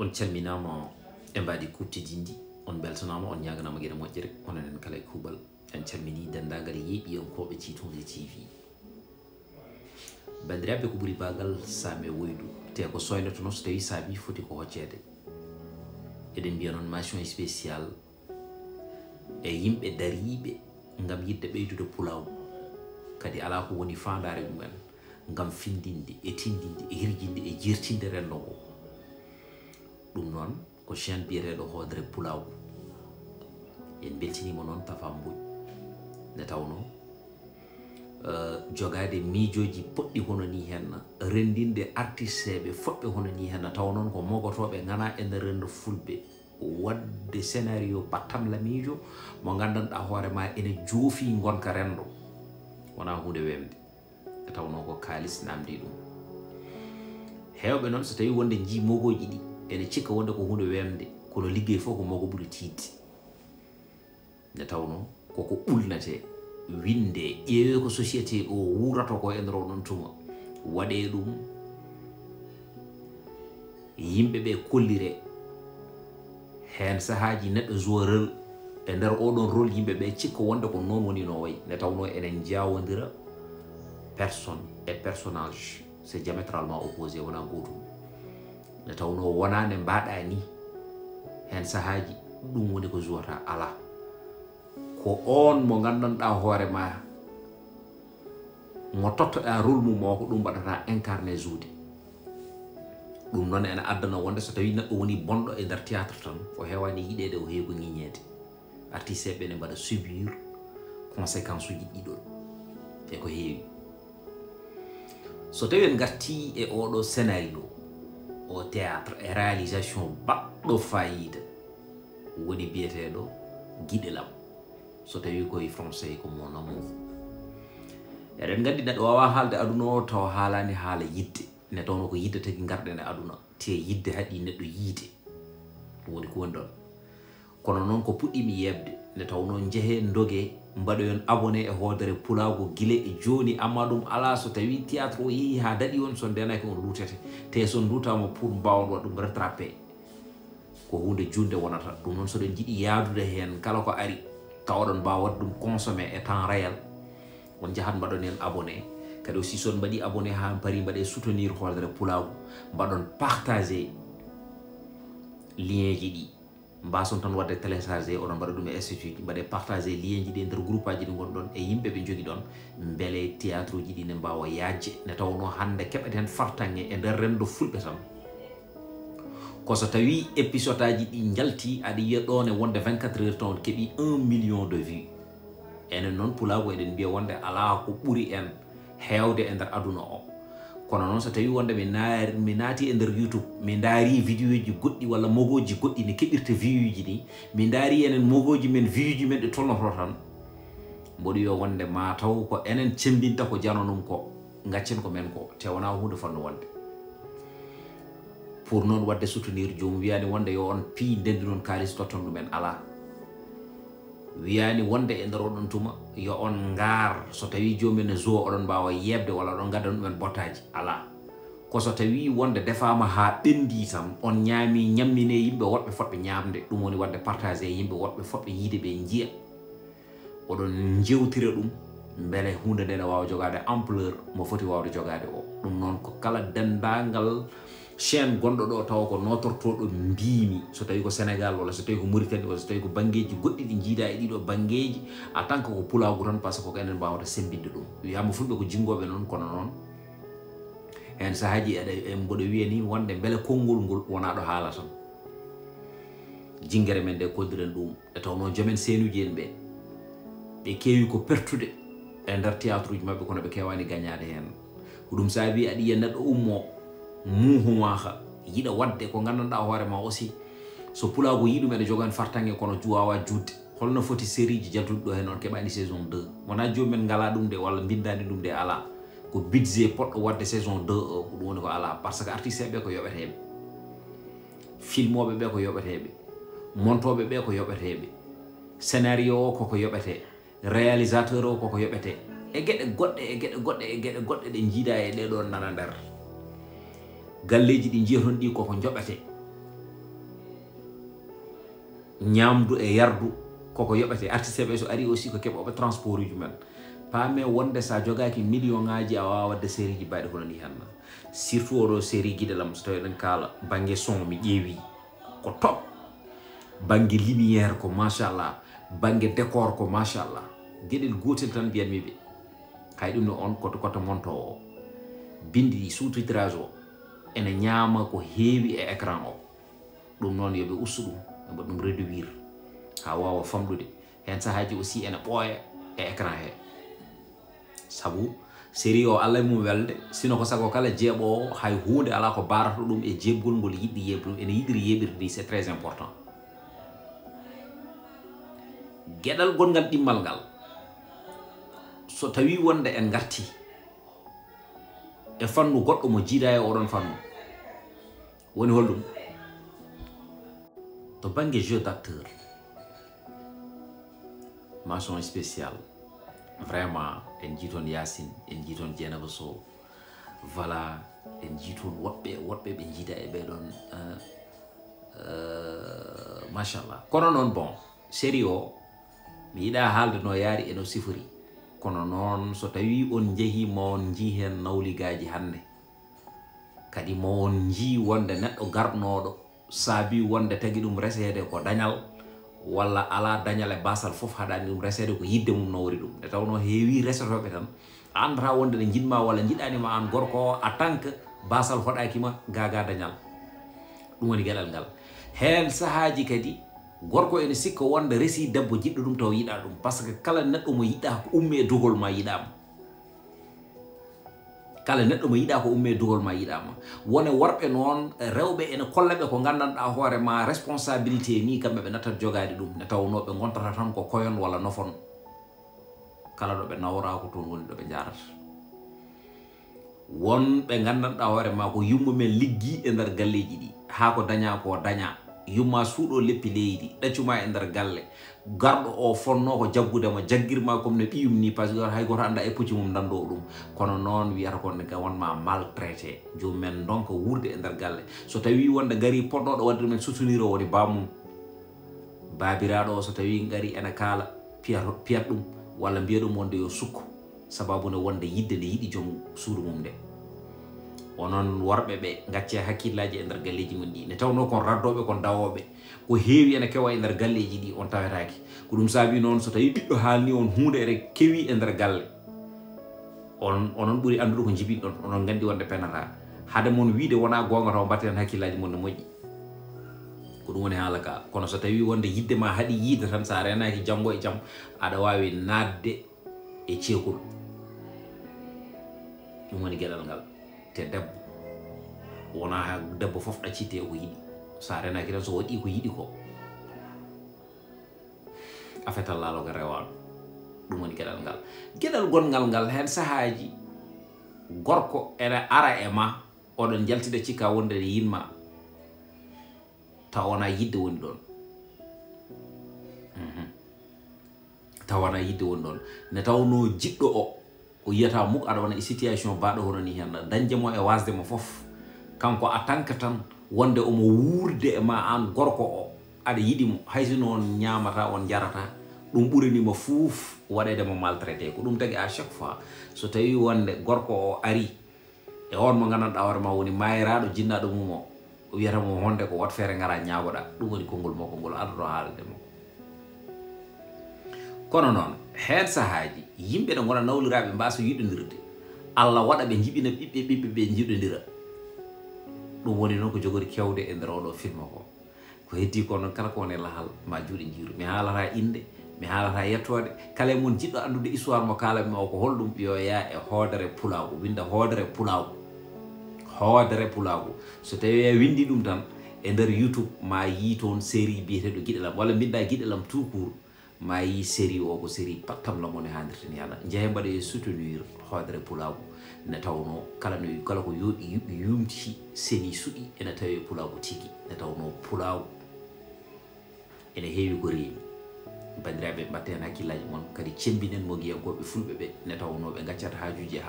on calminama e mbaɗi kubti dindi on beltanama on ñaganama gueɗe moƴƴere ononen kala e kuuɓal en calmini dendagal yeeɓi on koɓe Titunde TV bandiraɓe ko ɓuuri bagal same woydu te ko soynoto noon so tawi saabi foti ko hoccede eɗen mbiya noon mention spécial e yimɓe dariɓe ngam yidde ɓeydude pulaw kadi ala ko woni fandare mumen ngam findinde e tindinde e hirjinde e jirtinde rendo ngo ɗum noon ko chaine biyeteɗo Hodre Pulaw en beltinimo noon Tafa Mbodj nde tawno jogade miijoji poɗɗi hono ni hen rendinde artisteɓe foɓɓe hono ni hen taw noon ko mogotoɓe gana e nder rendo fulɓe wadde scénario battam la miijo mo gandanɗa hoorema ene joofi gonka rendo wona hunde wemde e tawno ko kalis namdi ɗum hewɓe noon so tawi wonde jii mogoji ɗi ene cikka wonde ko hunde wemde kono liggey fof ko mogo ɓuuri tiidde nde tawno koko ɓulnate winde ƴeewe ko société o wurato ko e nder oɗon tuma waɗe ɗum yimɓeɓe kollire hen sahaji neɗɗo joue rôle e nder oɗon rôle yimɓeɓe cikka wonde ko noon woni no wayi nde tawno enen jawodira personne et personnage c'est diamétralement opposé wona gotum nde tawno wona ne mbaɗa ni hen sahaji ɗum woni ko jouata ala ko on mo gandanɗa hoorema mo tottoɗa rôle mum o ko ɗum mbaɗata incarné joude ɗum noon ene addana wonde so tawi neɗɗo woni bonɗo e nder théâtre tan o hewani yiɗede o heewi ko ŋiñede artiste ɓe ne mbaɗa subir conséquence uji ɗiɗon e ko heewi so tawi en garti e oɗo scénario o théâtre e réalisation baɗɗo fayida woni biyeteɗo Guiɗelam so tawi koye français ko mon amour eɗen gandi neɗɗo wawa haalde aduna o taw haalani haala yidde ne tawno ko yidde tagi garɗen e aduna te yidde haɗi neɗɗo yiide ɗum woni ko woni ɗon kono noon ko puɗɗimi yebde nde tawno jeehe dogue mbaɗoyon abonné e Hodre Pulaw guile e joni amma ɗum ala so tawi théâtre o yeehi ha daɗi on so ndenaki on lutete te son lutama pour mbawon waɗ ɗum rattrapé ko hunde junde wonata ɗum noon soɗen jiiɗi yaadude hen kala ko ari tawɗon mbawa waɗ ɗum consommé e temps réel on jahat mbaɗon hen abonné kadi aussi son mbaɗi abonné ha paari mbaɗe soutenir Hodre Pulaw mbaɗon partagé lien ji ɗi mbason tan wadde téléchargé oɗon mbaɗa ɗum e statut mbaɗe partagé lien ji ɗi nder groupe aji ɗi gonɗon e yimɓe ɓe jogui ɗon beele théâtre uji ɗi ne mbawa yajje ne tawno hande keɓeten fartange e nder rendo fulɓe tan koso tawi épisode aji ɗi jalti aɗa yiya ɗon e wonde 24 heures tan keeɓi 1 million de vues enen noon Pulaw eɗen mbiya wonde ala ko ɓuuri en hewde e nder aduna o kono noon so tawi wonde mi naati e nder YouTube mi daari vidéo ji goɗɗi walla mogoji goɗɗi ne keɓirta view uji ɗi mi daari enen mogoji men view ji men ɗe tolnoto tan mboɗo wiya wonde ma taw ko enen cembinta ko janonum ko gaccen ko men ko te wona hunde fonno wonde pour noon wadde soutenir jomum wiyani wonde yo on pi ndendi noon kalis totton ɗumen ala wiyani wonde e nder oɗon tuma yo on ngar so tawi jomum ne zoo oɗon mbawa yebde walla oɗon gadda ɗumen bottaji ala ko so tawi wonde defama ha ɓendi tan on ñaami ñammine yimɓe woɗɓe fotɓe ñamde ɗum woni wadde partagé yimɓe woɗɓe fotɓe yiide ɓe jiya oɗon jewtira ɗum beele hunde nde ne wawa jogade ampleur mo foti wawde jogade o ɗum noon ko kala dendagal chaine gonɗo ɗo taw ko notortoɗo mbimi so tawi ko Sénégal walla so tawi ko Mauritanie walla so tawi ko banggueji goɗɗi ɗi jiida e ɗiɗo banggueji en tant que ko Pulaw tan par ce que ko enen mbawata sembinde ɗum wiyama fulɓe ko jingoɓe noon kono noon hen sahaji mboɗo wiya ni wonde beele konngol ngol wona ɗo haala tan jingguere men nde koddiren ɗum e tawno joomen seenuji en ɓe keewi ko pertude e nder théâtre uji mabɓe kono ɓe kewani gagnade hen ko ɗum saabi aɗa yiya neɗɗo ummo muhumaka yiɗa wadde ko gandanɗa hoorema aussi so Pulaw yiɗum ene jogan fartange kono wawa judde holno foti série ji jaltuɗi ɗo hen on keɓani saison 2 wona jomumen ngala ɗum de walla bindani ɗum de ala ko budget poɗɗo wadde saison 2 o ko ɗum woni ko ala par ce que artiste ɓe ko yoɓeteɓe filmoɓe ɓe ko yoɓeteɓe montoɓe ɓe ko yoɓeteɓe scénario o koko yoɓete réalisateur o koko yoɓete e gueɗe goɗɗe e gueɗe goɗɗe e gueɗe goɗɗe ɗe jiida e ɗeɗon nana nder galleji ɗi jiyaton ɗi koko joɓete ñamdu e yardu koko yoɓete artiste ɓe so ari aussi ko keɓoɓe transport uji men paame wonde sa jogaki million ngaji a wawa wadde série ji mbaɗi hono ni henna surtout oɗo série guiɗelam so tawi eɗen kaala banggue son mi ƴeewi ko top banggue lumière ko machallah banggue décor ko machallah gueɗel gotel tan mbiyanmi ɓe hay ɗum no on koto montowo bindi sous-titrage o ene ñaama ko heewi e écran o ɗum noon yoɓe ustu ɗum ɓe mbaɗa ɗum réduire ha wawa famɗude hen sahaji aussi ene ɓooya e écran he sabu série o allah mum welde sino ko sago kala jeeɓowo hay hunde ala ko barata ɗum e jebgol ngol yiɗɗi yeɓɗum ene yiɗiri yeɓirde c'est très important gueɗal gongal ɗimmal ngal so tawi wonde en garti e fannu goɗɗo mo jiida e oɗon fannu woni holɗum to banggue jeu d'acteur mention spéciale vraiment en jiiton Yacine en jiiton Dieynaba Sow voilà en jiiton woɓɓe ɓe jiida e ɓeɗon machallah kono noon bon série o mi yiɗa haalde no yaari eno sifori kono noon so tawi on jeehi mo on jii hen nawligaji hande kadi mo on jii wonde neɗɗo garnoɗo saabi wonde tagui ɗum resede ko dañal walla ala dañal e basal fof haɗani ɗum resede ko yidde mum nawri ɗum nde tawno heewi resetoɓe tan a andata wonde ne jinma walla jiɗanima an gorko o en tant que basal hoɗakima gaga dañal ɗum woni gueɗal ngal hen sahaji kadi gorko ene sikka wonde resi debbo jiɗɗo ɗum taw yiɗa ɗum par ce que kala neɗɗo mo yiɗa ko umme dugol ma yiɗama kala neɗɗo mo yiɗa ko umme dugol ma yiɗama wone worɓe noon rewɓe ene kollaɓe ko gandanɗa hoore ma responsabilité ni kamɓe ɓe nattat jogade ɗum ne tawno ɓe gontata tan ko koyon walla nofon kala ɗo ɓe nawra ko toon woni ɗo ɓe jarata wonɓe gandanɗa hoore ma ko yummumen liggi e nder galleji ɗi ha ko daña ko daña yumma suuɗo leppi leydi ɗaccuma e nder galle garɗo o fonno ko jaggudema jaggirma comme no ɓiyum ni par ce que hay goto anda e pucci mum dando ɗum kono noon wiyata konne ga wonma maltraité jomumen donc wurde e nder galle so tawi wonde gari poɗɗoɗo wadde ɗumen soutenir o woni bamum babiraɗo o so tawi gari ene kaala piyat ɗum walla mbiya ɗum wonde yo sukko sababu ne wonde yidde nde yiɗi joom suudu mum nde onon worɓe ɓe gacce hakkillaji e nder galleji mon ɗi ne tawno kon raddoɓe kon dawoɓe ko heewi ene kewa e nder galleji ɗi on tawetaki ko ɗum saabi noon so tawi ɓiɗɗo haalni on hunde ene kewi e nder galle onon ɓuuri andude ko jibin ɗon onon gandi wonde penata hade mon wiide wona gonga taw mbatten hakkillaji mon ne moƴƴi ko ɗum woni haala ka kono so tawi wonde yidde ma haaɗi yiide tan sa renaki janggo e jaam aɗa wawi nadde e ceekol ɗum woni gueɗal ngal te debbo wona debbo fof ɗaccite ko yiɗi sa renaki tan so waɗi ko yiɗi ko a fetal laaloga rewaɗo ɗum woni gueɗal ngal gueɗal gongal ngal hen sahaji gorko ene ara e ma oɗon jaltida cikka wonde ne yinma taw wona yidde woni ɗon taw wona yidde woni ɗon ne tawno jiɗɗo o yiyata muk aɗa wona e situation baɗo hono ni hen dañdemo e wasdemo foof kanko a tanka tan wonde omo wuurde e ma an gorko o aɗa yiɗimo hayso noon ñamata on jarata ɗum ɓuranima fuuf waɗedemo maltraité ko ɗum tagui à chaque fois so tawi wonde gorko o ari e on mo gandanɗa hoore ma woni mayiraɗo jinnaɗo mum o wiyatamo honde ko wat feere gara ñagoɗa ɗum woni konngol makko ngol aɗato haaldemo kono noon hen sahaji yimɓe ɗe gona nawliraɓe mbasa yiɗodirde Allah waɗa ɓe jiɓina ɓiɓɓe ɓe jiɗodira ɗum woni noon ko jogori kewde e nder oɗo film ko heddi ko noon kala ko woni lahal ma juuɗe jiiru mi haalata inde mi haalata yettode kala mon jiɗɗo andude histoire mo kalami o ko holɗum yo yaa e hoodere pulago winda hoodere pulago so tawi a windi ɗum tan e nder YouTube ma yi toon série biyeteɗo guiɗelam walla mbinda guiɗelam tout court ma yi série o ko série pattam lamone handirta ni ala jeehe mbaɗa e soutenir hoodere pulago ne tawno kala ko yumti seni suɗi ene tawi pulago tigi ne tawno pulago ene heewi ko reewi bandiraɓe mbatte hen hakkillaji moon kadi cembinen mo giyankoɓe fulɓe ɓe ne tawno ɓe gaccata hajuji